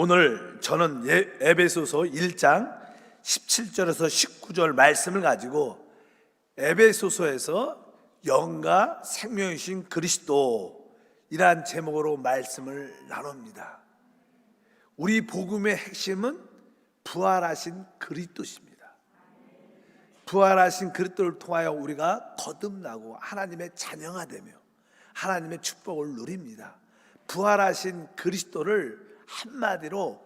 오늘 저는 에베소서 1장 17절에서 19절 말씀을 가지고 에베소서에서 영과 생명이신 그리스도이란 제목으로 말씀을 나눕니다. 우리 복음의 핵심은 부활하신 그리스도십니다. 부활하신 그리스도를 통하여 우리가 거듭나고 하나님의 자녀가 되며 하나님의 축복을 누립니다. 부활하신 그리스도를 한마디로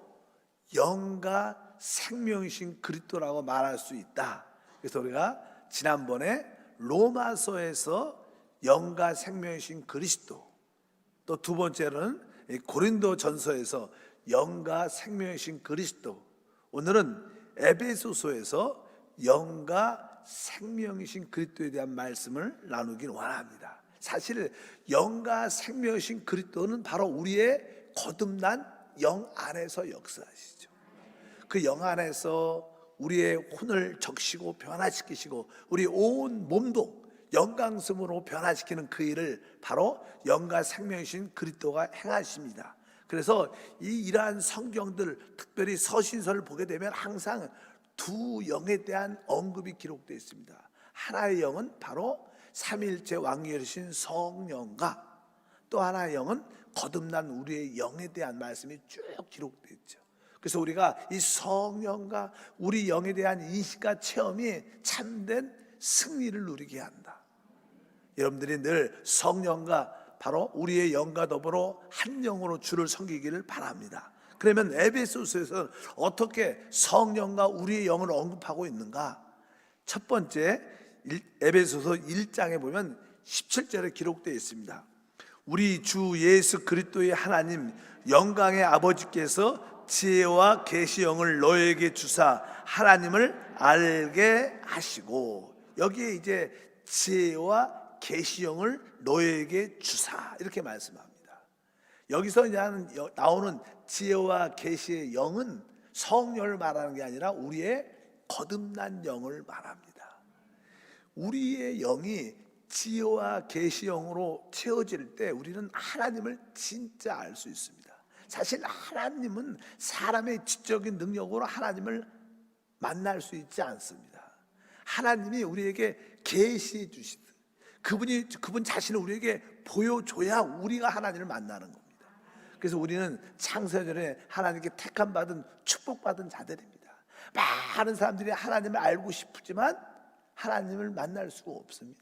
영과 생명이신 그리스도라고 말할 수 있다. 그래서 우리가 지난번에 로마서에서 영과 생명이신 그리스도, 또 두 번째는 고린도 전서에서 영과 생명이신 그리스도, 오늘은 에베소서에서 영과 생명이신 그리스도에 대한 말씀을 나누길 원합니다. 사실 영과 생명이신 그리스도는 바로 우리의 거듭난 영 안에서 역사하시죠. 그 영 안에서 우리의 혼을 적시고 변화시키시고 우리 온 몸도 영광스러움으로 변화시키는 그 일을 바로 영과 생명이신 그리스도가 행하십니다. 그래서 이러한 성경들, 특별히 서신서를 보게 되면 항상 두 영에 대한 언급이 기록되어 있습니다. 하나의 영은 바로 삼위일체 왕이신 성령과 또 하나의 영은 거듭난 우리의 영에 대한 말씀이 쭉 기록되어 있죠. 그래서 우리가 이 성령과 우리 영에 대한 인식과 체험이 참된 승리를 누리게 한다. 여러분들이 늘 성령과 바로 우리의 영과 더불어 한 영으로 주를 섬기기를 바랍니다. 그러면 에베소서에서는 어떻게 성령과 우리의 영을 언급하고 있는가? 첫 번째, 에베소서 1장에 보면 17절에 기록되어 있습니다. 우리 주 예수 그리스도의 하나님 영광의 아버지께서 지혜와 계시영을 너에게 주사 하나님을 알게 하시고, 여기에 이제 지혜와 계시영을 너에게 주사 이렇게 말씀합니다. 여기서 나오는 지혜와 계시의 영은 성령을 말하는 게 아니라 우리의 거듭난 영을 말합니다. 우리의 영이 지혜와 계시 영으로 채워질 때 우리는 하나님을 진짜 알 수 있습니다. 사실 하나님은 사람의 지적인 능력으로 하나님을 만날 수 있지 않습니다. 하나님이 우리에게 계시해 주시듯 그분 자신을 우리에게 보여줘야 우리가 하나님을 만나는 겁니다. 그래서 우리는 창세전에 하나님께 택함 받은 축복받은 자들입니다. 많은 사람들이 하나님을 알고 싶지만 하나님을 만날 수가 없습니다.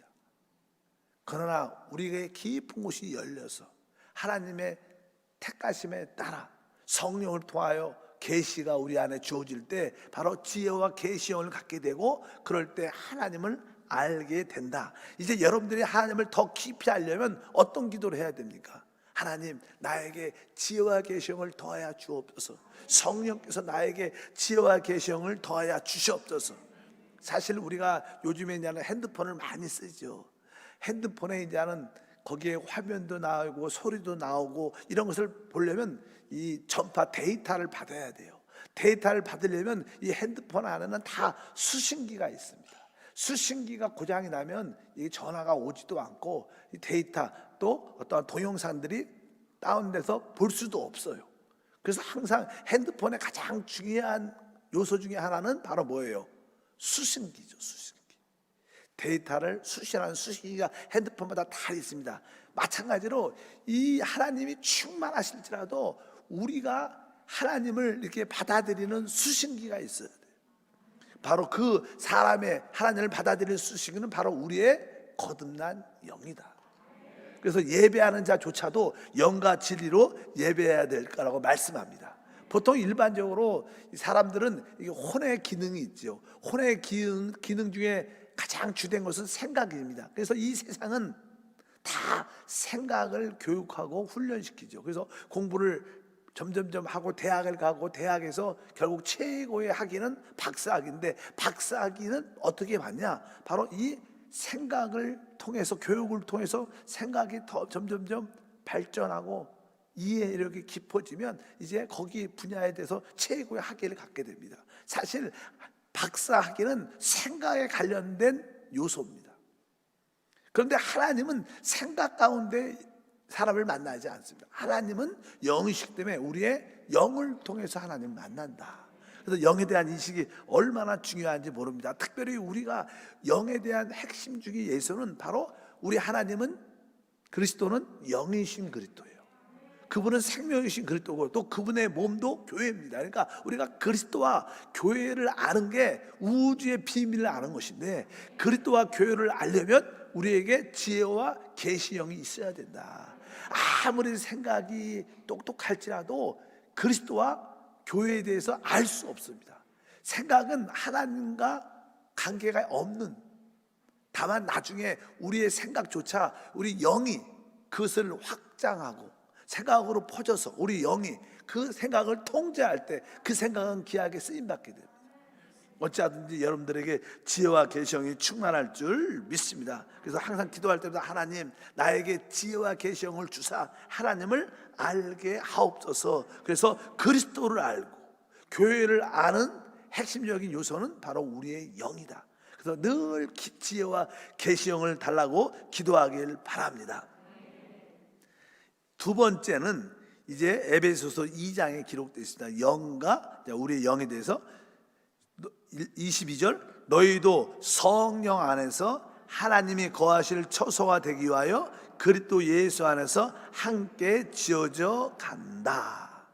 그러나 우리에게 깊은 곳이 열려서 하나님의 택하심에 따라 성령을 통하여 계시가 우리 안에 주어질 때 바로 지혜와 계시형을 갖게 되고, 그럴 때 하나님을 알게 된다. 이제 여러분들이 하나님을 더 깊이 알려면 어떤 기도를 해야 됩니까? 하나님, 나에게 지혜와 계시형을 더하여 주옵소서. 성령께서 나에게 지혜와 계시형을 더하여 주시옵소서. 사실 우리가 요즘에 이제는 핸드폰을 많이 쓰죠. 핸드폰에 이제는 거기에 화면도 나오고 소리도 나오고 이런 것을 보려면 이 전파 데이터를 받아야 돼요. 데이터를 받으려면 이 핸드폰 안에는 다 수신기가 있습니다. 수신기가 고장이 나면 이 전화가 오지도 않고 이 데이터 또 어떤 동영상들이 다운돼서 볼 수도 없어요. 그래서 항상 핸드폰의 가장 중요한 요소 중에 하나는 바로 뭐예요? 수신기죠. 수신기. 데이터를 수신하는 수신기가 핸드폰마다 다 있습니다. 마찬가지로 이 하나님이 충만하실지라도 우리가 하나님을 이렇게 받아들이는 수신기가 있어야 돼요. 바로 그 사람의 하나님을 받아들이는 수신기는 바로 우리의 거듭난 영이다. 그래서 예배하는 자조차도 영과 진리로 예배해야 될 거라고 말씀합니다. 보통 일반적으로 사람들은 혼의 기능이 있죠. 혼의 기능 중에 가장 주된 것은 생각입니다. 그래서 이 세상은 다 생각을 교육하고 훈련시키죠. 그래서 공부를 점점점 하고 대학을 가고 대학에서 결국 최고의 학위는 박사학위인데, 박사학위는 어떻게 받냐? 바로 이 생각을 통해서, 교육을 통해서 생각이 더 점점점 발전하고 이해력이 깊어지면 이제 거기 분야에 대해서 최고의 학위를 갖게 됩니다. 사실 박사학위는 생각에 관련된 요소입니다. 그런데 하나님은 생각 가운데 사람을 만나지 않습니다. 하나님은 영이시기 때문에 우리의 영을 통해서 하나님을 만난다. 그래서 영에 대한 인식이 얼마나 중요한지 모릅니다. 특별히 우리가 영에 대한 핵심 중에 예수는 바로 우리 하나님은 그리스도는 영이신 그리스도예요. 그분은 생명이신 그리스도고 또 그분의 몸도 교회입니다. 그러니까 우리가 그리스도와 교회를 아는 게 우주의 비밀을 아는 것인데, 그리스도와 교회를 알려면 우리에게 지혜와 계시 영이 있어야 된다. 아무리 생각이 똑똑할지라도 그리스도와 교회에 대해서 알 수 없습니다. 생각은 하나님과 관계가 없는, 다만 나중에 우리의 생각조차 우리 영이 그것을 확장하고 생각으로 퍼져서 우리 영이 그 생각을 통제할 때 그 생각은 귀하게 쓰임받게 됩니다. 어찌하든지 여러분들에게 지혜와 계시형이 충만할 줄 믿습니다. 그래서 항상 기도할 때마다 하나님 나에게 지혜와 계시형을 주사 하나님을 알게 하옵소서. 그래서 그리스도를 알고 교회를 아는 핵심적인 요소는 바로 우리의 영이다. 그래서 늘 지혜와 계시형을 달라고 기도하길 바랍니다. 두 번째는 이제 에베소서 2장에 기록되어 있습니다. 영과 우리의 영에 대해서 22절, 너희도 성령 안에서 하나님이 거하실 처소가 되기 위하여 그리스도 예수 안에서 함께 지어져 간다.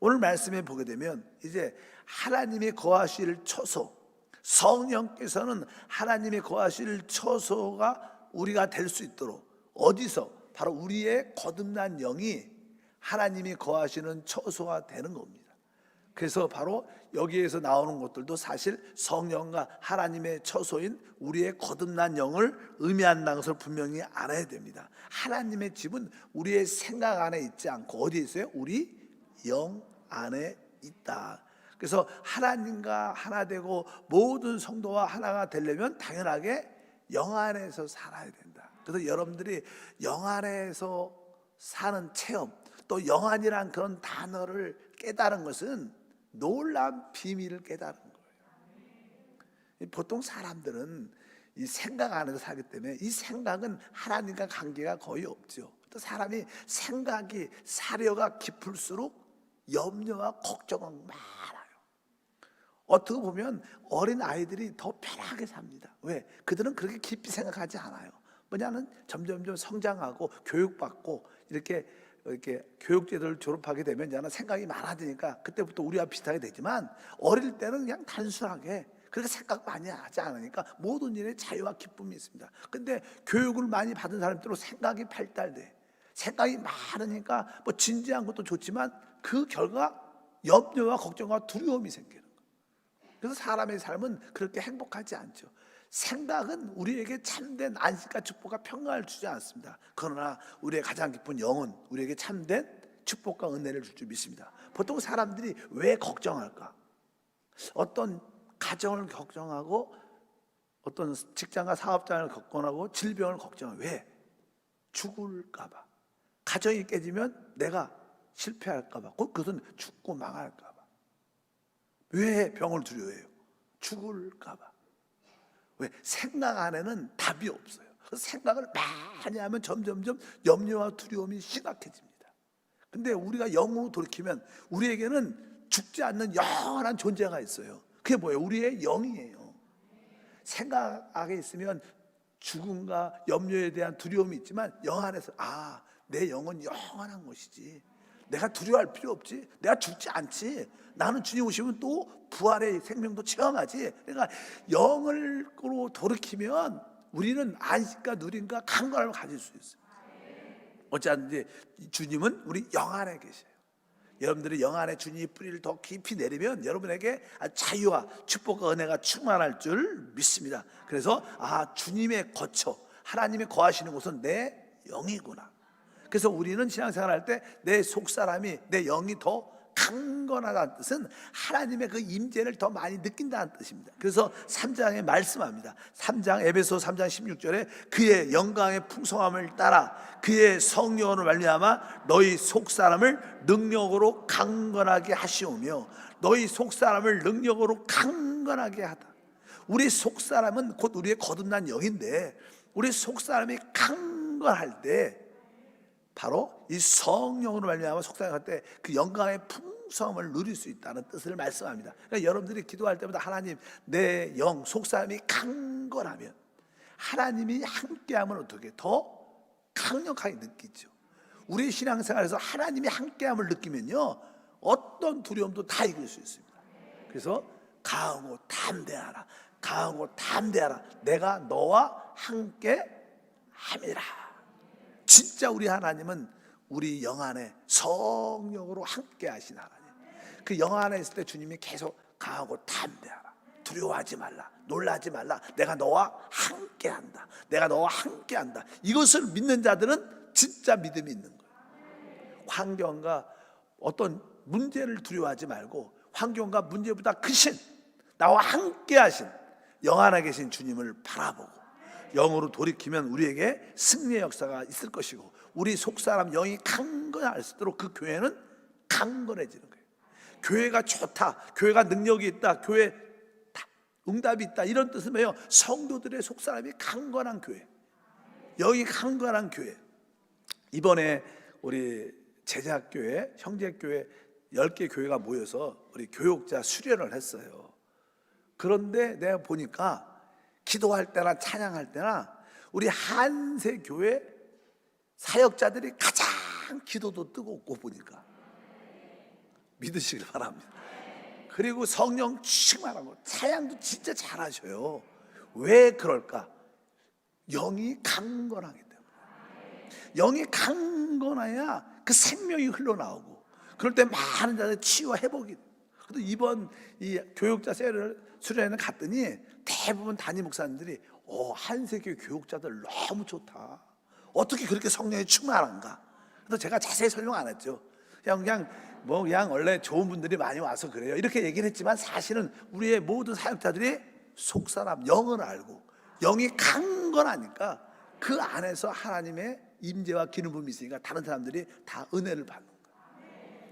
오늘 말씀에 보게 되면 이제 하나님이 거하실 처소, 성령께서는 하나님이 거하실 처소가 우리가 될 수 있도록 어디서? 바로 우리의 거듭난 영이 하나님이 거하시는 처소가 되는 겁니다. 그래서 바로 여기에서 나오는 것들도 사실 성령과 하나님의 처소인 우리의 거듭난 영을 의미한다는 것을 분명히 알아야 됩니다. 하나님의 집은 우리의 생각 안에 있지 않고 어디에 있어요? 우리 영 안에 있다. 그래서 하나님과 하나 되고 모든 성도와 하나가 되려면 당연하게 영 안에서 살아야 된다. 그래서 여러분들이 영 안에서 사는 체험, 또 영안이란 그런 단어를 깨달은 것은 놀라운 비밀을 깨달은 거예요. 보통 사람들은 이 생각 안에서 살기 때문에 이 생각은 하나님과 관계가 거의 없죠. 또 사람이 생각이 사려가 깊을수록 염려와 걱정은 많아요. 어떻게 보면 어린 아이들이 더 편하게 삽니다. 왜? 그들은 그렇게 깊이 생각하지 않아요. 뭐냐면 점점점 성장하고 교육받고 이렇게 교육제도를 졸업하게 되면 이제는 생각이 많아지니까 그때부터 우리와 비슷하게 되지만 어릴 때는 그냥 단순하게 그렇게 생각 많이 하지 않으니까 모든 일에 자유와 기쁨이 있습니다. 근데 교육을 많이 받은 사람들은 생각이 발달돼. 생각이 많으니까 뭐 진지한 것도 좋지만 그 결과 염려와 걱정과 두려움이 생기는 거예요. 그래서 사람의 삶은 그렇게 행복하지 않죠. 생각은 우리에게 참된 안식과 축복과 평강을 주지 않습니다. 그러나 우리의 가장 깊은 영은 우리에게 참된 축복과 은혜를 줄 줄 믿습니다. 보통 사람들이 왜 걱정할까? 어떤 가정을 걱정하고 어떤 직장과 사업장을 걱정하고 질병을 걱정하고 왜? 죽을까 봐. 가정이 깨지면 내가 실패할까 봐. 그것은 죽고 망할까 봐. 왜 병을 두려워해요? 죽을까 봐. 왜? 생각 안에는 답이 없어요. 생각을 많이 하면 점점점 염려와 두려움이 심각해집니다. 근데 우리가 영으로 돌이키면 우리에게는 죽지 않는 영원한 존재가 있어요. 그게 뭐예요? 우리의 영이에요. 생각 안에 있으면 죽음과 염려에 대한 두려움이 있지만 영 안에서 내 영은 영원한 것이지. 내가 두려워할 필요 없지. 내가 죽지 않지. 나는 주님 오시면 또 부활의 생명도 체험하지. 그러니까 영으로 돌이키면 우리는 안식과 누림과 강건함을 가질 수 있어요. 어찌하든지 주님은 우리 영 안에 계셔요. 여러분들이 영 안에 주님이 뿌리를 더 깊이 내리면 여러분에게 자유와 축복과 은혜가 충만할 줄 믿습니다. 그래서 주님의 거처, 하나님이 거하시는 곳은 내 영이구나. 그래서 우리는 신앙생활 할 때 내 속사람이, 내 영이 더 강건하다는 뜻은 하나님의 그 임재를 더 많이 느낀다는 뜻입니다. 그래서 3장에 말씀합니다. 3장 에베소 3장 16절에 그의 영광의 풍성함을 따라 그의 성령으로 말미암아 너희 속사람을 능력으로 강건하게 하시오며 너희 속사람을 능력으로 강건하게 하다. 우리 속사람은 곧 우리의 거듭난 영인데 우리 속사람이 강건할 때 바로 이 성령으로 말미암아 속삭할 때 그 영광의 풍성함을 누릴 수 있다는 뜻을 말씀합니다. 그러니까 여러분들이 기도할 때마다 하나님, 내 영 속삭임이 강건하면 하나님이 함께하면 어떻게 더 강력하게 느끼죠. 우리 신앙생활에서 하나님이 함께함을 느끼면요, 어떤 두려움도 다 이길 수 있습니다. 그래서 강하고 담대하라, 강하고 담대하라, 내가 너와 함께 함이라. 진짜 우리 하나님은 우리 영 안에 성령으로 함께 하신 하나님. 그 영 안에 있을 때 주님이 계속 강하고 담대하라, 두려워하지 말라, 놀라지 말라, 내가 너와 함께 한다, 내가 너와 함께 한다. 이것을 믿는 자들은 진짜 믿음이 있는 거예요. 환경과 어떤 문제를 두려워하지 말고 환경과 문제보다 크신, 나와 함께 하신 영 안에 계신 주님을 바라보고 영으로 돌이키면 우리에게 승리의 역사가 있을 것이고, 우리 속사람 영이 강건할수록 그 교회는 강건해지는 거예요. 교회가 좋다, 교회가 능력이 있다, 교회 응답이 있다, 이런 뜻은 뭐예요? 성도들의 속사람이 강건한 교회, 영이 강건한 교회. 이번에 우리 제자교회, 형제교회 10개 교회가 모여서 우리 교육자 수련을 했어요. 그런데 내가 보니까 기도할 때나 찬양할 때나 우리 한세교회 사역자들이 가장 기도도 뜨겁고, 보니까 믿으시길 바랍니다. 그리고 성령 충만하고 찬양도 진짜 잘하셔요. 왜 그럴까? 영이 강건하기 때문에. 영이 강건해야 그 생명이 흘러나오고, 그럴 때 많은 자들의 치유와 회복이. 그래도 이번 이 교육자 수련회는 갔더니 대부분 담임 목사님들이 한세교회 교육자들 너무 좋다, 어떻게 그렇게 성령이 충만한가. 그래서 제가 자세히 설명 안 했죠. 그냥 원래 좋은 분들이 많이 와서 그래요, 이렇게 얘기를 했지만, 사실은 우리의 모든 사역자들이 속사람 영을 알고 영이 강건하니까 그 안에서 하나님의 임재와 기름 부음이 있으니까 다른 사람들이 다 은혜를 받는 거예요.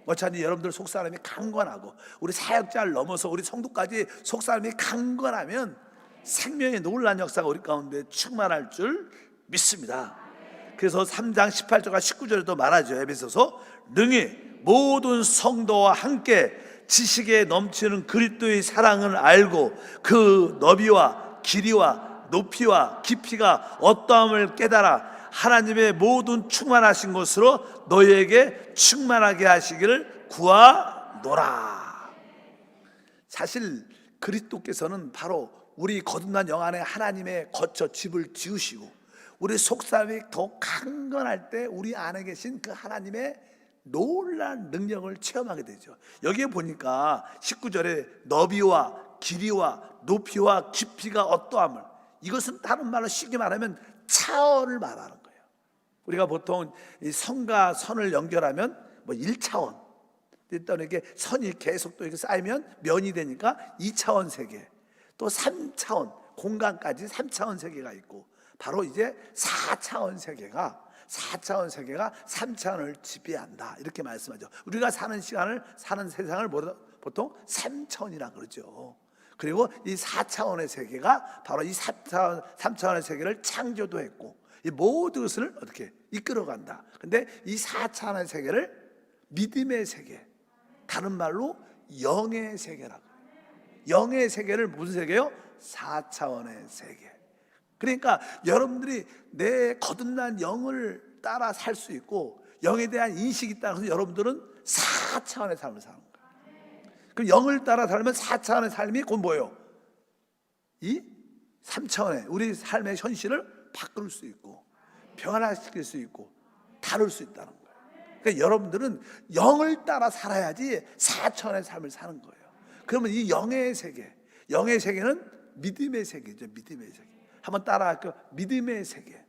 어차피 여러분들 속사람이 강건하고 우리 사역자를 넘어서 우리 성도까지 속사람이 강건하면 생명의 놀라운 역사가 우리 가운데 충만할 줄 믿습니다. 그래서 3장 18절과 19절에도 말하죠. 에베소서, 능히 모든 성도와 함께 지식에 넘치는 그리스도의 사랑을 알고 그 너비와 길이와 높이와 깊이가 어떠함을 깨달아 하나님의 모든 충만하신 것으로 너희에게 충만하게 하시기를 구하노라. 사실 그리스도께서는 바로 우리 거듭난 영 안에 하나님의 거처 집을 지으시고, 우리 속사람이 더 강건할 때 우리 안에 계신 그 하나님의 놀라운 능력을 체험하게 되죠. 여기에 보니까 19절에 너비와 길이와 높이와 깊이가 어떠함을, 이것은 다른 말로 쉽게 말하면 차원을 말하는 거예요. 우리가 보통 이 선과 선을 연결하면 1차원, 일단 이렇게 선이 계속 또 이렇게 쌓이면 면이 되니까 2차원 세계, 또 3차원 공간까지 3차원 세계가 있고, 바로 이제 4차원 세계가 3차원을 지배한다, 이렇게 말씀하죠. 우리가 사는 세상을 보통 3차원이라 그러죠. 그리고 이 4차원의 세계가 바로 이 3차원의 세계를 창조도 했고, 이 모든 것을 어떻게 이끌어간다. 근데 이 4차원의 세계를 믿음의 세계, 다른 말로 영의 세계라고. 영의 세계를 무슨 세계요? 4차원의 세계. 그러니까 여러분들이 내 거듭난 영을 따라 살 수 있고, 영에 대한 인식이 따라서 여러분들은 4차원의 삶을 사는 거예요. 그럼 영을 따라 살면 4차원의 삶이 곧 뭐예요? 이 3차원의 우리 삶의 현실을 바꿀 수 있고, 변화시킬 수 있고, 다룰 수 있다는 거예요. 그러니까 여러분들은 영을 따라 살아야지 4차원의 삶을 사는 거예요. 그러면 이 영의 세계는 믿음의 세계죠. 믿음의 세계. 한번 따라할게요. 믿음의 세계,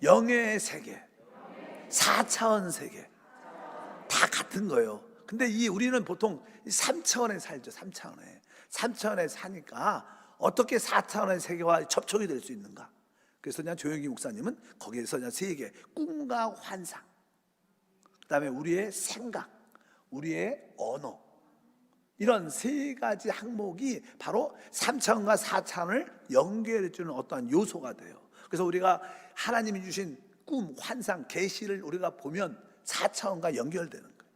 영의 세계, 4차원 세계 다 같은 거예요. 근데 우리는 보통 3차원에 살죠. 3차원에 사니까 어떻게 4차원의 세계와 접촉이 될 수 있는가? 그래서 그냥 조영기 목사님은 거기에서 그냥 3개, 꿈과 환상, 그다음에 우리의 생각, 우리의 언어, 이런 3가지 항목이 바로 3차원과 4차원을 연결해 주는 어떠한 요소가 돼요. 그래서 우리가 하나님이 주신 꿈, 환상, 계시를 우리가 보면 4차원과 연결되는 거예요.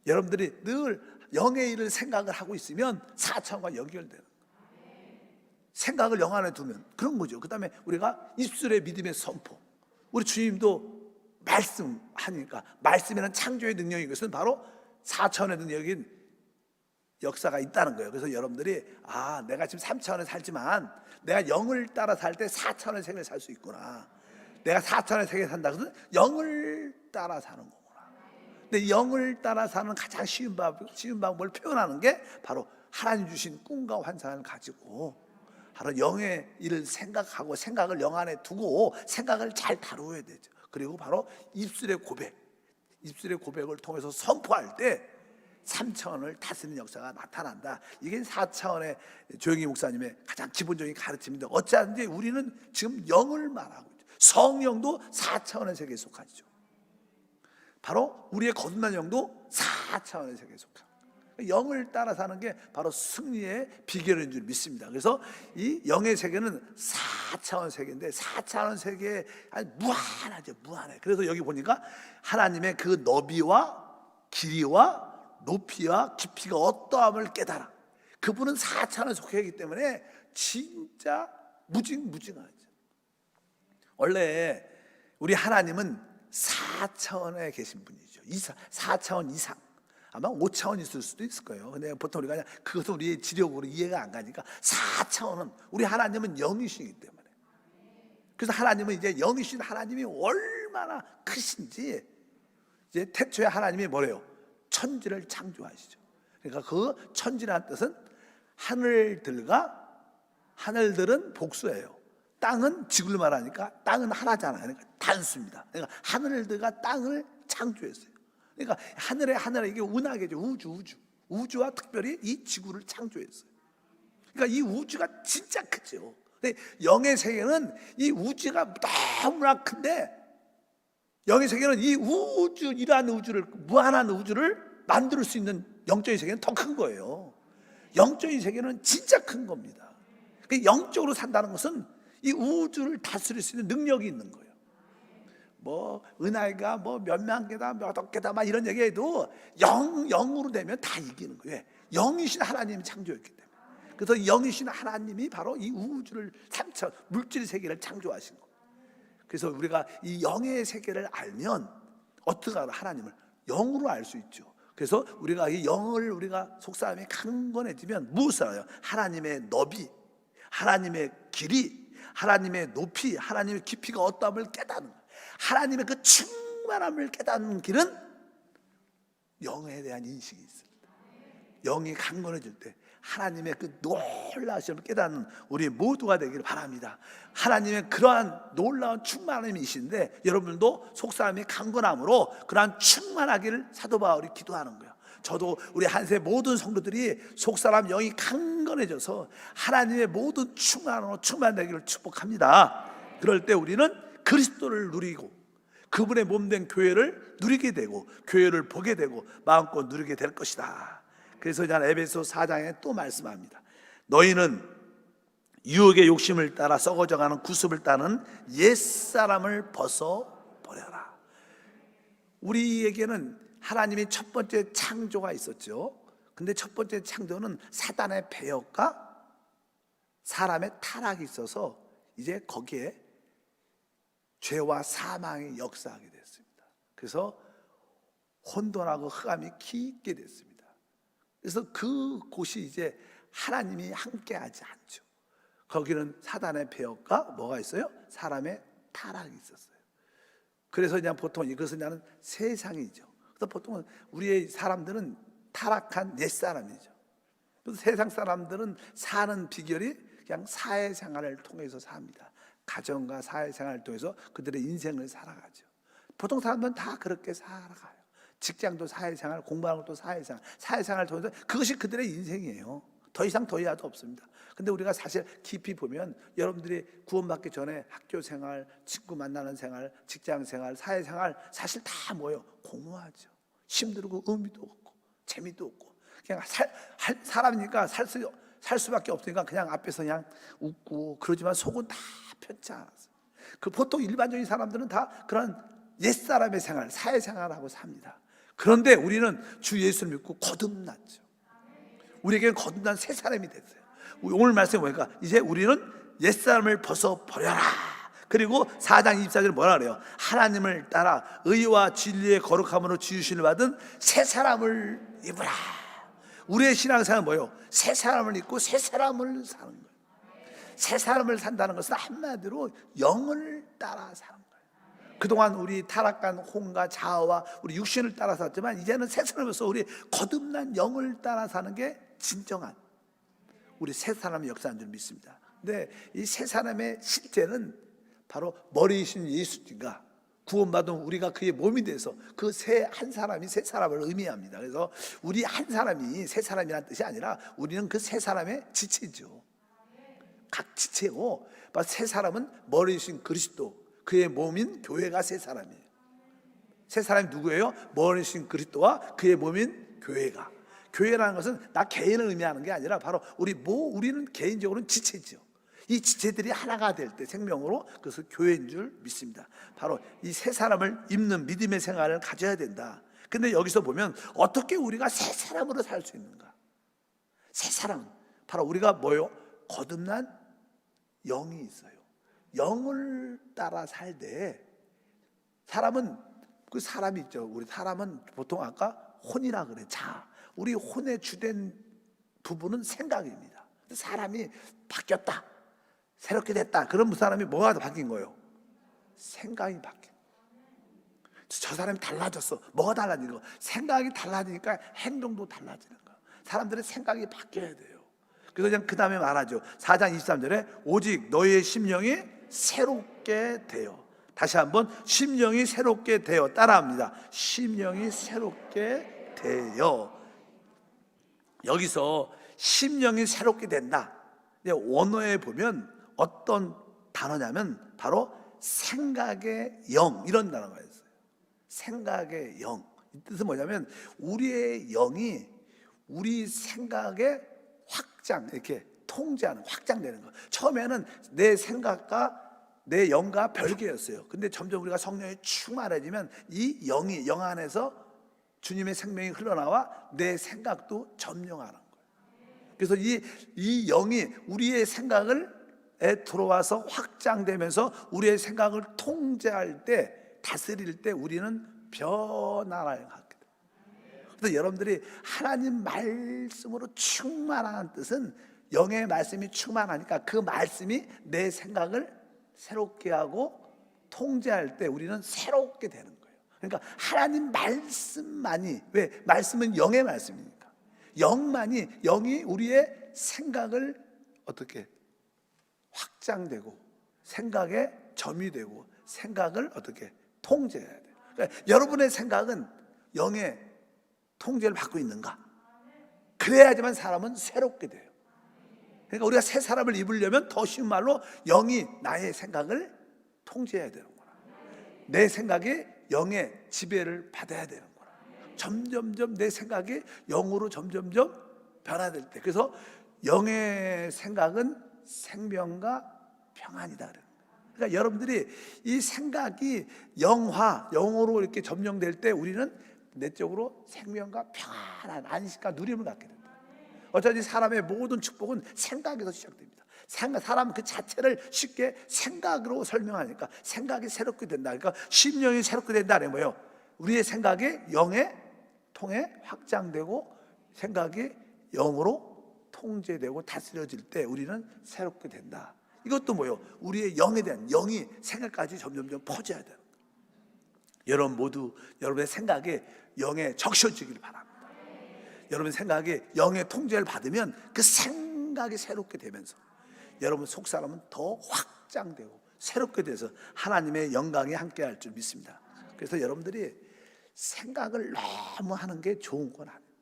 여러분들이 늘 영의 일을 생각을 하고 있으면 4차원과 연결되는 거예요. 생각을 영 안에 두면 그런 거죠. 그 다음에 우리가 입술의 믿음의 선포, 우리 주님도 말씀하니까, 말씀에는 창조의 능력인 것은 바로 4차원의 능력인 역사가 있다는 거예요. 그래서 여러분들이 내가 지금 3차원에 살지만 내가 영을 따라 살 때 4차원의 세계를 살 수 있구나. 내가 4차원의 세계에 산다 그래서 영을 따라 사는 거구나. 근데 영을 따라 사는 가장 쉬운 방법을 표현하는 게 바로 하나님 주신 꿈과 환상을 가지고 바로 영의 일을 생각하고 생각을 영 안에 두고 생각을 잘 다루어야 되죠. 그리고 바로 입술의 고백을 통해서 선포할 때 3차원을 다스리는 역사가 나타난다. 이게 4차원의 조영희 목사님의 가장 기본적인 가르침인데, 어찌하든지 우리는 지금 영을 말하고 있죠. 성령도 4차원의 세계에 속하죠. 바로 우리의 거듭난 영도 4차원의 세계에 속합니다. 영을 따라 사는 게 바로 승리의 비결인 줄 믿습니다. 그래서 이 영의 세계는 4차원 세계인데 4차원 세계에 무한하죠. 무한해. 그래서 여기 보니까 하나님의 그 너비와 길이와 높이와 깊이가 어떠함을 깨달아. 그분은 4차원에 속하기 때문에 진짜 무궁무진하죠. 원래 우리 하나님은 4차원에 계신 분이죠. 4차원 이상. 아마 5차원 있을 수도 있을 거예요. 근데 보통 우리가 그냥 그것은 우리의 지력으로 이해가 안 가니까 4차원은 우리 하나님은 영이시기 때문에. 그래서 하나님은 이제 영이신 하나님이 얼마나 크신지, 이제 태초에 하나님이 뭐래요? 천지를 창조하시죠. 그러니까 그 천지라는 뜻은 하늘들은 복수예요. 땅은 지구를 말하니까 땅은 하나잖아요. 그러니까 단수입니다. 그러니까 하늘들과 땅을 창조했어요. 그러니까 하늘에 이게 은하계죠. 우주와 특별히 이 지구를 창조했어요. 그러니까 이 우주가 진짜 크죠. 근데 영의 세계는 이 우주가 너무나 큰데, 영의 세계는 이러한 우주를, 무한한 우주를 만들 수 있는 영적인 세계는 더 큰 거예요. 영적인 세계는 진짜 큰 겁니다. 영적으로 산다는 것은 이 우주를 다스릴 수 있는 능력이 있는 거예요. 은하가 몇만 개다, 몇억 개다, 막 이런 얘기해도 영으로 되면 다 이기는 거예요. 영이신 하나님이 창조했기 때문에. 그래서 영이신 하나님이 바로 이 우주를 3차원 물질 세계를 창조하신 거예요. 그래서 우리가 이 영의 세계를 알면 어떻게 알아? 하나님을 영으로 알 수 있죠. 그래서 우리가 이 영을 우리가 속사람이 강건해지면 무엇을 알아요? 하나님의 너비, 하나님의 길이, 하나님의 높이, 하나님의 깊이가 어떠함을 깨닫는 거예요. 하나님의 그 충만함을 깨닫는 길은 영에 대한 인식이 있습니다. 영이 강건해질 때 하나님의 그 놀라우심을 깨닫는 우리 모두가 되기를 바랍니다. 하나님의 그러한 놀라운 충만함이신데, 여러분도 속사람이 강건함으로 그러한 충만하기를 사도 바울이 기도하는 거예요. 저도 우리 한세 모든 성도들이 속사람 영이 강건해져서 하나님의 모든 충만함으로 충만되기를 축복합니다. 그럴 때 우리는 그리스도를 누리고 그분의 몸된 교회를 누리게 되고 교회를 보게 되고 마음껏 누리게 될 것이다. 그래서 이제 에베소 4장에 또 말씀합니다. 너희는 유혹의 욕심을 따라 썩어져가는 구습을 따는 옛사람을 벗어버려라. 우리에게는 하나님이 첫 번째 창조가 있었죠. 근데 첫 번째 창조는 사단의 배역과 사람의 타락이 있어서 이제 거기에 죄와 사망이 역사하게 됐습니다. 그래서 혼돈하고 흑암이 깊게 됐습니다. 그래서 그곳이 이제 하나님이 함께하지 않죠. 거기는 사단의 배역과 뭐가 있어요? 사람의 타락이 있었어요. 그래서 그냥 보통 이것은 나는 세상이죠. 그래서 보통은 우리의 사람들은 타락한 옛사람이죠. 그래서 세상 사람들은 사는 비결이 그냥 사회생활을 통해서 삽니다. 가정과 사회생활을 통해서 그들의 인생을 살아가죠. 보통 사람들은 다 그렇게 살아가요. 직장도 사회생활, 공부하는 것도 사회생활을 통해서 그것이 그들의 인생이에요. 더 이상 더 이하도 없습니다. 근데 우리가 사실 깊이 보면 여러분들이 구원받기 전에 학교생활, 친구 만나는 생활, 직장생활, 사회생활 사실 다 뭐예요? 공허하죠. 힘들고 의미도 없고 재미도 없고 그냥 사람이니까 살 수밖에 없으니까 그냥 앞에서 그냥 웃고 그러지만 속은 다 편치 않았어요. 그 보통 일반적인 사람들은 다 그런 옛사람의 생활, 사회생활을 하고 삽니다. 그런데 우리는 주 예수를 믿고 거듭났죠. 우리에게는 거듭난 새 사람이 됐어요. 오늘 말씀이 뭐니까 이제 우리는 옛사람을 벗어버려라. 그리고 4장 24절에 뭐라 그래요? 하나님을 따라 의와 진리의 거룩함으로 지으심을 받은 새 사람을 입으라. 우리의 신앙생활은 뭐예요? 새 사람을 입고 새 사람을 사는 거예요. 새 사람을 산다는 것은 한마디로 영을 따라 사는 거예요. 그동안 우리 타락한 혼과 자아와 우리 육신을 따라 살았지만 이제는 새 사람으로서 우리 거듭난 영을 따라 사는 게 진정한 우리 새 사람의 역사인 줄 믿습니다. 근데 이 새 사람의 실제는 바로 머리이신 예수님과 구원받은 우리가 그의 몸이 돼서 그 새 한 사람이 새 사람을 의미합니다. 그래서 우리 한 사람이 새 사람이라는 뜻이 아니라 우리는 그 새 사람의 지체죠. 각 지체고 새 사람은 머리이신 그리스도, 그의 몸인 교회가 새 사람이에요. 새 사람이 누구예요? 머리이신 그리스도와 그의 몸인 교회가. 교회라는 것은 나 개인을 의미하는 게 아니라 바로 우리는 개인적으로는 지체죠. 이 지체들이 하나가 될 때 생명으로, 그래서 교회인 줄 믿습니다. 바로 이 새 사람을 입는 믿음의 생활을 가져야 된다. 근데 여기서 보면 어떻게 우리가 새 사람으로 살 수 있는가? 새 사람은 바로 우리가 뭐요? 거듭난 영이 있어요. 영을 따라 살 때 사람은 그 사람이 있죠. 우리 사람은 보통 아까 혼이라 그래. 자, 우리 혼의 주된 부분은 생각입니다. 사람이 바뀌었다, 새롭게 됐다. 그럼 그 사람이 뭐가 바뀐 거예요? 생각이 바뀐 거예요. 저 사람이 달라졌어. 뭐가 달라진 거? 생각이 달라지니까 행동도 달라지는 거예요. 사람들의 생각이 바뀌어야 돼요. 그래서 그냥 그 다음에 말하죠. 4장 23절에 오직 너희의 심령이 새롭게 되어. 다시 한번 심령이 새롭게 되어. 따라합니다. 심령이 새롭게 되어. 여기서 심령이 새롭게 된다. 원어에 보면 어떤 단어냐면 바로 생각의 영, 이런 단어가 있어요. 생각의 영. 이 뜻은 뭐냐면 우리의 영이 우리 생각의 확장, 이렇게 통제하는, 확장되는 거. 처음에는 내 생각과 내 영과 별개였어요. 근데 점점 우리가 성령이 충만해지면 이 영이, 영 안에서 주님의 생명이 흘러나와 내 생각도 점령하는 거예요. 그래서 이 영이 우리의 생각을 들어와서 확장되면서 우리의 생각을 통제할 때, 다스릴 때 우리는 변화를 갖게 돼요. 그래서 여러분들이 하나님 말씀으로 충만한 뜻은 영의 말씀이 충만하니까 그 말씀이 내 생각을 새롭게 하고 통제할 때 우리는 새롭게 되는 거예요. 그러니까 하나님 말씀만이, 왜? 말씀은 영의 말씀이니까 영이 우리의 생각을 어떻게 확장되고 생각에 점이 되고 생각을 어떻게 통제해야 돼요. 그러니까 여러분의 생각은 영의 통제를 받고 있는가? 그래야지만 사람은 새롭게 돼요. 그러니까 우리가 새 사람을 입으려면 더 쉬운 말로 영이 나의 생각을 통제해야 되는 거라. 내 생각이 영의 지배를 받아야 되는 거라. 점점점 내 생각이 영으로 점점점 변화될 때, 그래서 영의 생각은 생명과 평안이다. 그러니까 여러분들이 이 생각이 영으로 이렇게 점령될 때 우리는 내적으로 생명과 평안한 안식과 누림을 갖게 된다. 어쩌지 사람의 모든 축복은 생각에서 시작됩니다. 사람 그 자체를 쉽게 생각으로 설명하니까 생각이 새롭게 된다. 그러니까 심령이 새롭게 된다는 뭐예요? 우리의 생각이 영에 통해 확장되고 생각이 영으로 통제되고 다스려질 때 우리는 새롭게 된다. 이것도 뭐예요? 우리의 영에 대한, 영이 생각까지 점점점 퍼져야 되는 거예요. 여러분 모두 여러분의 생각이 영에 적셔지길 바랍니다. 여러분 생각이 영의 통제를 받으면 그 생각이 새롭게 되면서 여러분 속사람은 더 확장되고 새롭게 돼서 하나님의 영광이 함께할 줄 믿습니다. 그래서 여러분들이 생각을 너무 하는 게 좋은 건 아닙니다.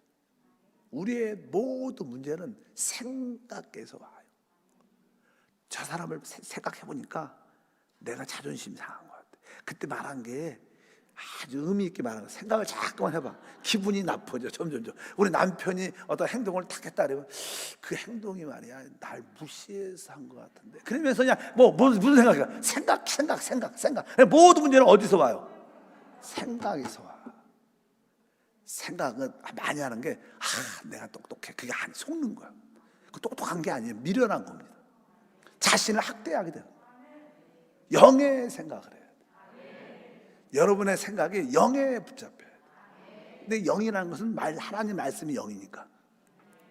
우리의 모든 문제는 생각에서 와요. 저 사람을 생각해 보니까 내가 자존심 상한 것 같아. 그때 말한 게 아주 의미 있게 말하는 거야. 생각을 자꾸만 해봐. 기분이 나빠져 점점점. 우리 남편이 어떤 행동을 탁 했다 그러면 그 행동이 말이야 날 무시해서 한 것 같은데, 그러면서 그냥 무슨 생각이야? 생각. 모든 문제는 어디서 와요? 생각에서 와. 생각은 많이 하는 게 내가 똑똑해, 그게 안 속는 거야. 그 똑똑한 게 아니에요. 미련한 겁니다. 자신을 학대하게 되는 거예요. 영의 생각을 해요. 여러분의 생각이 영에 붙잡혀야 돼. 근데 영이라는 것은 하나님 말씀이 영이니까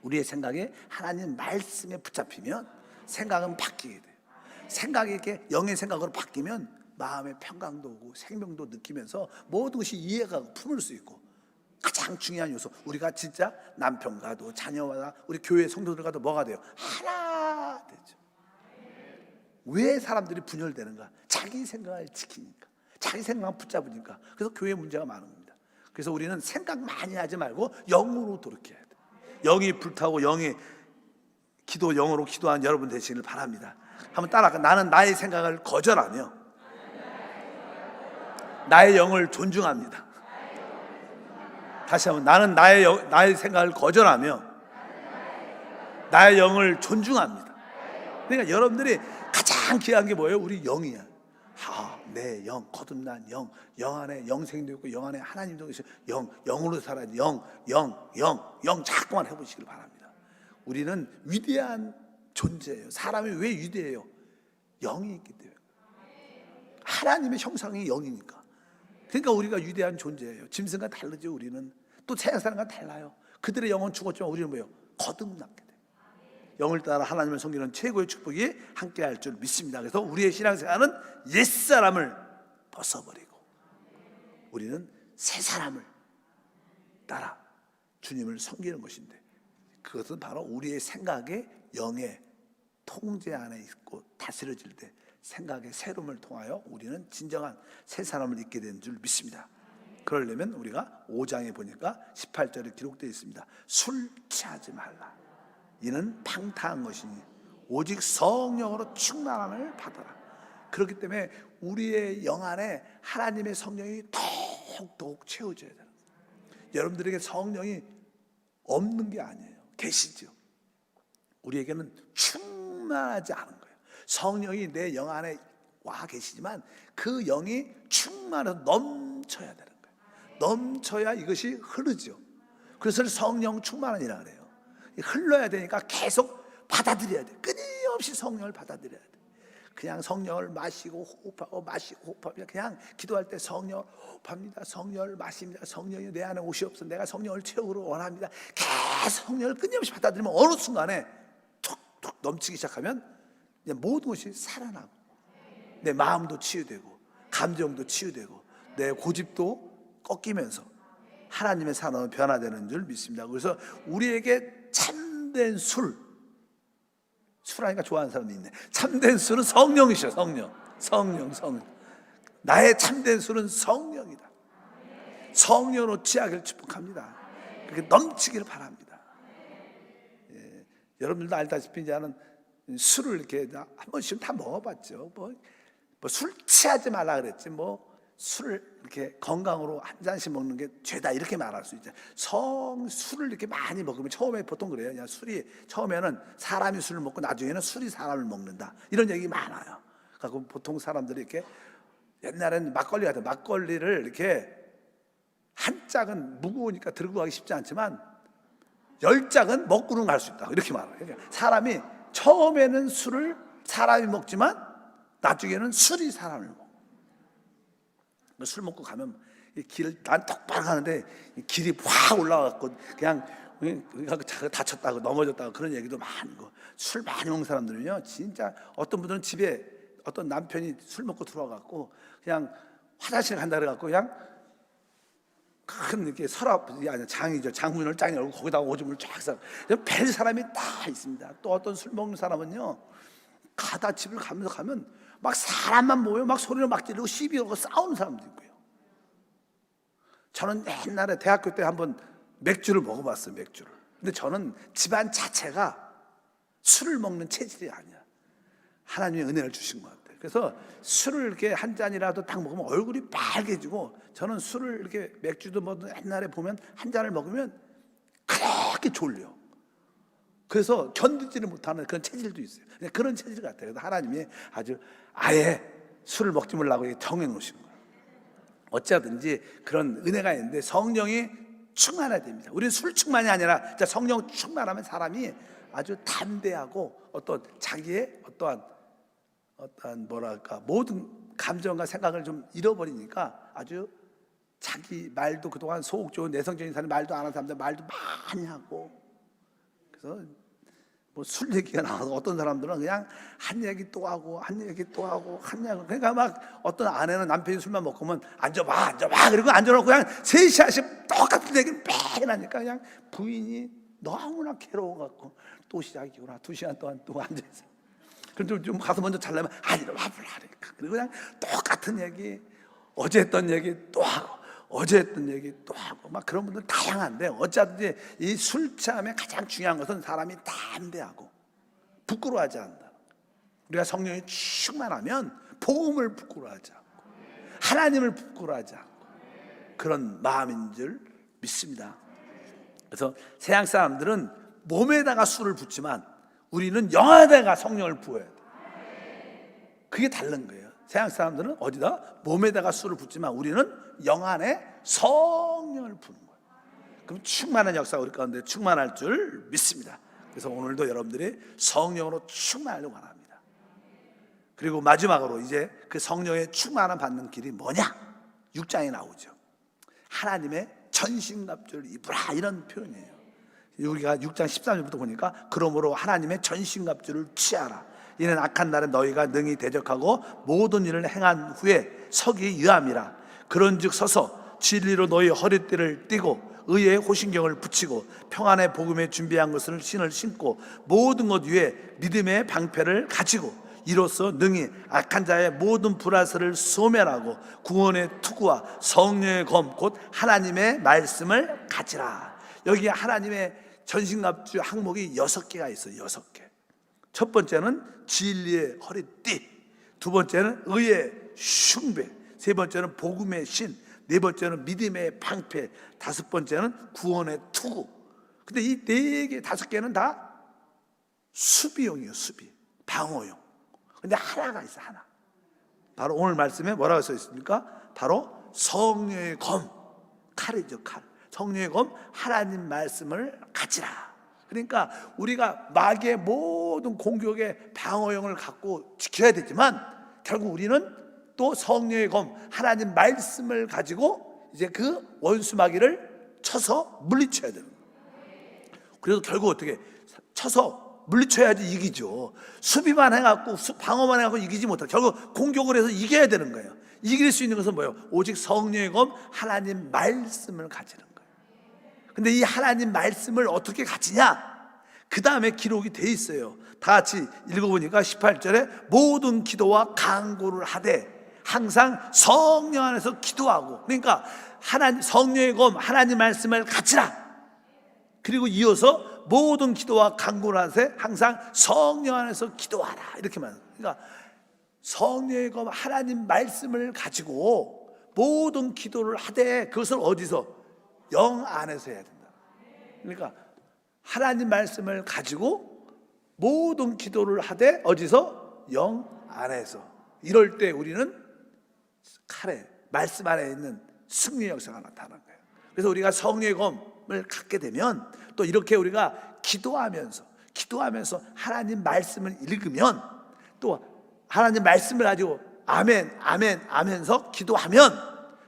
우리의 생각이 하나님 말씀에 붙잡히면 생각은 바뀌게 돼요. 생각이 이렇게 영의 생각으로 바뀌면 마음의 평강도 오고 생명도 느끼면서 모든 것이 이해가 품을 수 있고, 가장 중요한 요소, 우리가 진짜 남편과도 자녀와 우리 교회 성도들과도 뭐가 돼요? 하나 되죠. 왜 사람들이 분열되는가? 자기 생각을 지키니까, 자기 생각만 붙잡으니까. 그래서 교회 문제가 많은 겁니다. 그래서 우리는 생각 많이 하지 말고 영으로 돌이켜야 돼. 영이 불타고 영이 영으로 기도한 여러분 되시길 바랍니다. 한번 따라가. 나는 나의 생각을 거절하며 나의 영을 존중합니다. 다시 한번, 나는 나의 생각을 거절하며 나의 영을 존중합니다. 그러니까 여러분들이 가장 귀한 게 뭐예요? 우리 영이야. 내 영, 거듭난 영 안에 영생도 있고 영 안에 하나님도 계시고 영으로 살아야 돼. 영 자꾸만 해보시길 바랍니다. 우리는 위대한 존재예요. 사람이 왜 위대해요? 영이 있기 때문에. 하나님의 형상이 영이니까. 그러니까 우리가 위대한 존재예요. 짐승과 다르죠. 우리는 또 세상 사람과 달라요. 그들의 영은 죽었지만 우리는 뭐예요? 거듭났게 돼요. 영을 따라 하나님을 섬기는 최고의 축복이 함께할 줄 믿습니다. 그래서 우리의 신앙생활은 옛사람을 벗어버리고 우리는 새 사람을 따라 주님을 섬기는 것인데, 그것은 바로 우리의 생각의 영의 통제 안에 있고 다스려질 때 생각의 새로움을 통하여 우리는 진정한 새 사람을 잊게 되는 줄 믿습니다. 그러려면 우리가 5장에 보니까 18절에 기록되어 있습니다. 술 취하지 말라. 이는 방탕한 것이니 오직 성령으로 충만함을 받아라. 그렇기 때문에 우리의 영 안에 하나님의 성령이 더욱 채워져야 되는 거예요. 여러분들에게 성령이 없는 게 아니에요. 계시죠. 우리에게는 충만하지 않은 거예요. 성령이 내 영 안에 와 계시지만 그 영이 충만해서 넘쳐야 되는 거예요. 넘쳐야 이것이 흐르죠. 그래서 성령 충만이라 그래요. 흘러야 되니까 계속 받아들여야 돼. 끊임없이 성령을 받아들여야 돼. 그냥 성령을 마시고 호흡하고 그냥 기도할 때 성령 호흡합니다. 성령을 마십니다. 성령이 내 안에 오시옵소서. 내가 성령을 채우기를 원합니다. 계속 성령을 끊임없이 받아들이면 어느 순간에 툭툭 넘치기 시작하면 모든 것이 살아나고 내 마음도 치유되고 감정도 치유되고 내 고집도 꺾이면서 하나님의 사람은 변화되는 줄 믿습니다. 그래서 우리에게 참된 술하니까 좋아하는 사람도 있네. 참된 술은 성령이셔. 성령. 나의 참된 술은 성령이다. 성령으로 취하기를 축복합니다. 그렇게 넘치기를 바랍니다. 여러분들도 알다시피 이제는 술을 이렇게 한 번씩은 다 먹어봤죠. 술 취하지 말라 그랬지. 술을 이렇게 건강으로 한 잔씩 먹는 게 죄다 이렇게 말할 수 있죠. 술을 이렇게 많이 먹으면 처음에 보통 그래요. 그냥 술이 처음에는 사람이 술을 먹고 나중에는 술이 사람을 먹는다. 이런 얘기 많아요. 그러니까 보통 사람들이 이렇게 옛날에는 막걸리 같은 막걸리를 이렇게 한 짝은 무거우니까 들고 가기 쉽지 않지만 10짝은 먹고는 갈 수 있다. 이렇게 말해요. 그러니까 사람이 처음에는 술을 사람이 먹지만 나중에는 술이 사람을 먹어. 술 먹고 가면 난 똑바로 가는데 길이 확 올라가고 그냥 다쳤다고 넘어졌다고 그런 얘기도 많고. 술 많이 먹는 사람들은요 진짜 어떤 분들은 집에 어떤 남편이 술 먹고 들어와갖고 그냥 화장실 간다 그래갖고 그냥 큰 이렇게 서랍이 아니라 장이죠. 장문을 쫙 열고 거기다가 오줌을 쫙 싸고 뵐 사람이 다 있습니다. 또 어떤 술 먹는 사람은요 가다 집을 가면 막 사람만 모여 막 소리를 막 지르고 시비하고 싸우는 사람도 있고요. 저는 옛날에 대학교 때 한번 맥주를 먹어봤어요. 맥주를. 근데 저는 집안 자체가 술을 먹는 체질이 아니야. 하나님의 은혜를 주신 것 같아요. 그래서 술을 이렇게 한 잔이라도 딱 먹으면 얼굴이 빨개지고, 저는 술을 이렇게 맥주도 뭐 옛날에 보면 한 잔을 먹으면 그렇게 졸려. 그래서 견디지를 못하는 그런 체질도 있어요. 그런 체질 같아요. 하나님이 아주 아예 술을 먹지 말라고 정해 놓으신 거예요. 어쩌든지 그런 은혜가 있는데 성령이 충만해야 됩니다. 우리는 술 충만이 아니라 진짜 성령 충만하면 사람이 아주 담대하고 어떤 자기의 어떠한 뭐랄까 모든 감정과 생각을 좀 잃어버리니까 아주 자기 말도 그동안 소극 좋은 내성적인 사람이 말도 안 하는 사람들 말도 많이 하고, 그래서 뭐 술 얘기가 나와서 어떤 사람들은 그냥 한 얘기 또 하고 한 얘기 또 하고 한 얘기, 그러니까 막 어떤 아내는 남편이 술만 먹고 오면 앉아봐 그리고 앉아놓고 그냥 3시간씩 똑같은 얘기를 매일 하니까 그냥 부인이 너무나 괴로워갖고 또 시작이구나, 2시간 동안 또 앉아있어. 그럼 좀 가서 먼저 잘라면 아니라 와불라니까. 그리고 그냥 똑같은 얘기, 어제 했던 얘기 또 하고 어제 했던 얘기 또 하고 막 그런 분들 다양한데, 어쩌든지 이 술 취함에 가장 중요한 것은 사람이 담대하고 부끄러워하지 않는다. 우리가 성령이 충만하면 복음을 부끄러워하지 않고 하나님을 부끄러워하지 않고 그런 마음인 줄 믿습니다. 그래서 서양 사람들은 몸에다가 술을 붓지만 우리는 영안에다가 성령을 부어야 돼. 그게 다른 거예요. 서양 사람들은 어디다 몸에다가 술을 붓지만 우리는 영안에 성령을 부는 거예요. 그럼 충만한 역사가 우리 가운데 충만할 줄 믿습니다. 그래서 오늘도 여러분들이 성령으로 충만하려고 합니다. 그리고 마지막으로 이제 그 성령의 충만함 받는 길이 뭐냐? 6장에 나오죠. 하나님의 전신갑주를 입으라, 이런 표현이에요. 우리가 6장 13절부터 보니까 그러므로 하나님의 전신갑주를 취하라. 이는 악한 날에 너희가 능히 대적하고 모든 일을 행한 후에 서기 위함이라. 그런즉 서서 진리로 너희 허리띠를 띠고 의의 호신경을 붙이고 평안의 복음에 준비한 것을 신을 신고 모든 것 위에 믿음의 방패를 가지고 이로써 능히 악한 자의 모든 불화설을 소멸하고 구원의 투구와 성령의 검 곧 하나님의 말씀을 가지라. 여기 하나님의 전신갑주 항목이 6개가 있어요. 6개. 첫 번째는 진리의 허리띠, 두 번째는 의의 흉배, 세 번째는 복음의 신, 네 번째는 믿음의 방패, 다섯 번째는 구원의 투구. 근데 이 4개, 5개는 다 수비용이에요. 수비, 방어용. 근데 하나가 있어, 하나. 바로 오늘 말씀에 뭐라고 써 있습니까? 바로 성령의 검, 칼이죠, 칼. 성령의 검, 하나님 말씀을 가지라. 그러니까 우리가 마귀의 모든 공격의 방어용을 갖고 지켜야 되지만 결국 우리는 또 성령의 검, 하나님 말씀을 가지고 이제 그 원수 마귀를 쳐서 물리쳐야 되는 거예요. 그래서 결국 어떻게 쳐서 물리쳐야지 이기죠. 수비만 해갖고 방어만 해갖고 이기지 못하고 결국 공격을 해서 이겨야 되는 거예요. 이길 수 있는 것은 뭐예요? 오직 성령의 검, 하나님 말씀을 가지는 거예요. 근데 이 하나님 말씀을 어떻게 가지냐? 그 다음에 기록이 돼 있어요. 다 같이 읽어보니까 18절에 모든 기도와 간구를 하되 항상 성령 안에서 기도하고, 그러니까 하나님 성령의 검, 하나님 말씀을 가지라. 그리고 이어서 모든 기도와 간구를 하되 항상 성령 안에서 기도하라, 이렇게 말해요. 그러니까 성령의 검, 하나님 말씀을 가지고 모든 기도를 하되 그것을 어디서? 영 안에서 해야 된다. 그러니까 하나님 말씀을 가지고 모든 기도를 하되 어디서? 영 안에서. 이럴 때 우리는 칼에, 말씀 안에 있는 승리의 역사가 나타나는 거예요. 그래서 우리가 성령의 검을 갖게 되면 또 이렇게 우리가 기도하면서 하나님 말씀을 읽으면 또 하나님 말씀을 가지고 아멘 아멘 하면서 기도하면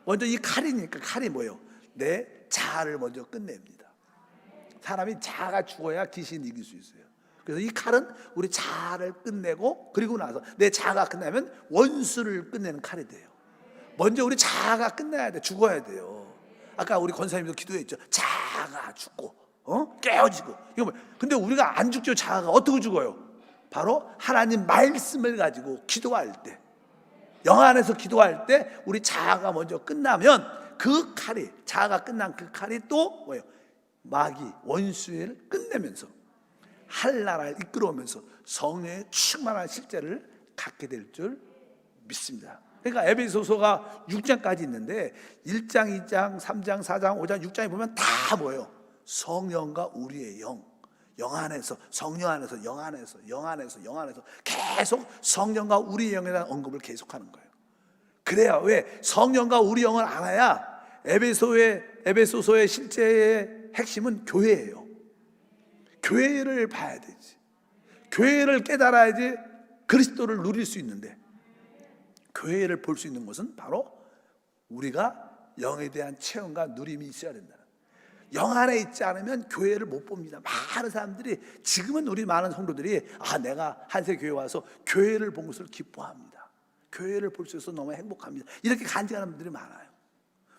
먼저 이 칼이니까, 칼이 뭐예요? 내 자아를 먼저 끝냅니다. 사람이 자아가 죽어야 귀신을 이길 수 있어요. 그래서 이 칼은 우리 자아를 끝내고 그리고 나서 내 자아가 끝나면 원수를 끝내는 칼이 돼요. 먼저 우리 자아가 끝나야 돼. 죽어야 돼요. 아까 우리 권사님도 기도했죠. 자아가 죽고 깨어지고. 이거 뭐? 근데 우리가 안 죽죠. 자아가 어떻게 죽어요? 바로 하나님 말씀을 가지고 기도할 때, 영 안에서 기도할 때 우리 자아가 먼저 끝나면 그 칼이, 자아가 끝난 그 칼이 또 뭐예요? 마귀, 원수를 끝내면서 한나라를 이끌어오면서 성령의 충만한 실제를 갖게 될 줄 믿습니다. 그러니까 에베소서가 6장까지 있는데 1장, 2장, 3장, 4장, 5장, 6장에 보면 다 뭐예요? 성령과 우리의 영 안에서, 성령 안에서, 영 안에서, 영 안에서, 영 안에서 계속 성령과 우리의 영에 대한 언급을 계속하는 거예요. 그래야, 왜? 성령과 우리 영을 알아야 에베소서의 실제의 핵심은 교회예요. 교회를 봐야 되지. 교회를 깨달아야지 그리스도를 누릴 수 있는데, 교회를 볼 수 있는 것은 바로 우리가 영에 대한 체험과 누림이 있어야 된다. 영 안에 있지 않으면 교회를 못 봅니다. 많은 사람들이, 지금은 우리 많은 성도들이 내가 한세 교회 와서 교회를 본 것을 기뻐합니다. 교회를 볼 수 있어서 너무 행복합니다. 이렇게 간증하는 분들이 많아요.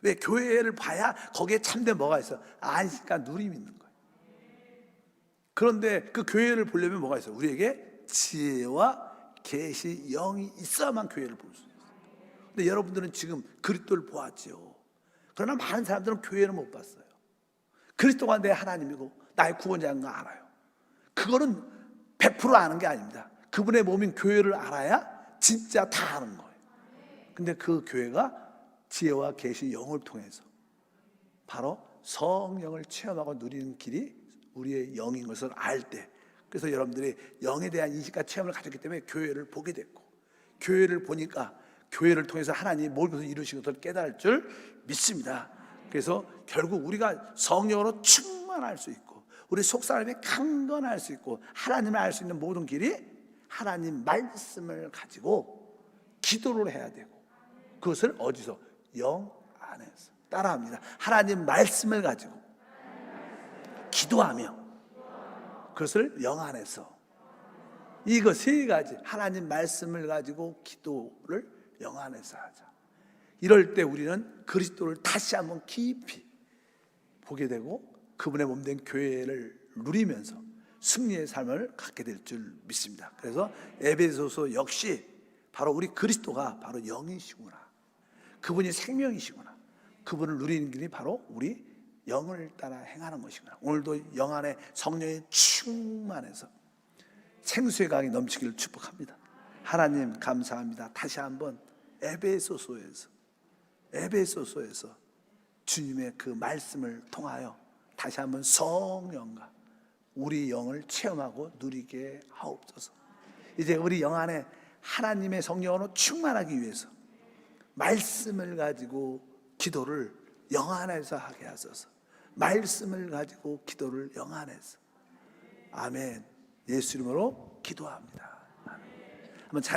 왜? 교회를 봐야 거기에 참된 뭐가 있어? 안식과 누림이 있는 거예요. 그런데 그 교회를 보려면 뭐가 있어요? 우리에게 지혜와 계시, 영이 있어야만 교회를 볼 수 있어요. 근데 여러분들은 지금 그리스도를 보았죠. 그러나 많은 사람들은 교회를 못 봤어요. 그리스도가 내 하나님이고 나의 구원자인 거 알아요. 그거는 100% 아는 게 아닙니다. 그분의 몸인 교회를 알아야 진짜 다 아는 거예요. 근데 그 교회가 지혜와 계시, 영을 통해서 바로 성령을 체험하고 누리는 길이 우리의 영인 것을 알 때, 그래서 여러분들이 영에 대한 인식과 체험을 가졌기 때문에 교회를 보게 됐고, 교회를 보니까 교회를 통해서 하나님이 모든 것을 이루신 것을 깨달을 줄 믿습니다. 그래서 결국 우리가 성령으로 충만할 수 있고, 우리 속사람이 강건할 수 있고, 하나님을 알 수 있는 모든 길이 하나님 말씀을 가지고 기도를 해야 되고, 그것을 어디서? 영 안에서. 따라합니다. 하나님 말씀을 가지고 기도하며, 그것을 영 안에서. 이거 세 가지, 하나님 말씀을 가지고 기도를 영 안에서 하자. 이럴 때 우리는 그리스도를 다시 한번 깊이 보게 되고, 그분의 몸된 교회를 누리면서 승리의 삶을 갖게 될 줄 믿습니다. 그래서 에베소서 역시 바로 우리 그리스도가 바로 영이시구나, 그분이 생명이시구나, 그분을 누리는 길이 바로 우리 영을 따라 행하는 것이구나. 오늘도 영 안에 성령이 충만해서 생수의 강이 넘치기를 축복합니다. 하나님 감사합니다. 다시 한번 에베소서에서 주님의 그 말씀을 통하여 다시 한번 성령과 우리 영을 체험하고 누리게 하옵소서. 이제 우리 영 안에 하나님의 성령으로 충만하기 위해서 말씀을 가지고 기도를 영 안에서 하게 하소서. 말씀을 가지고 기도를 영 안에서. 아멘. 예수 이름으로 기도합니다. 아멘. 한번 잘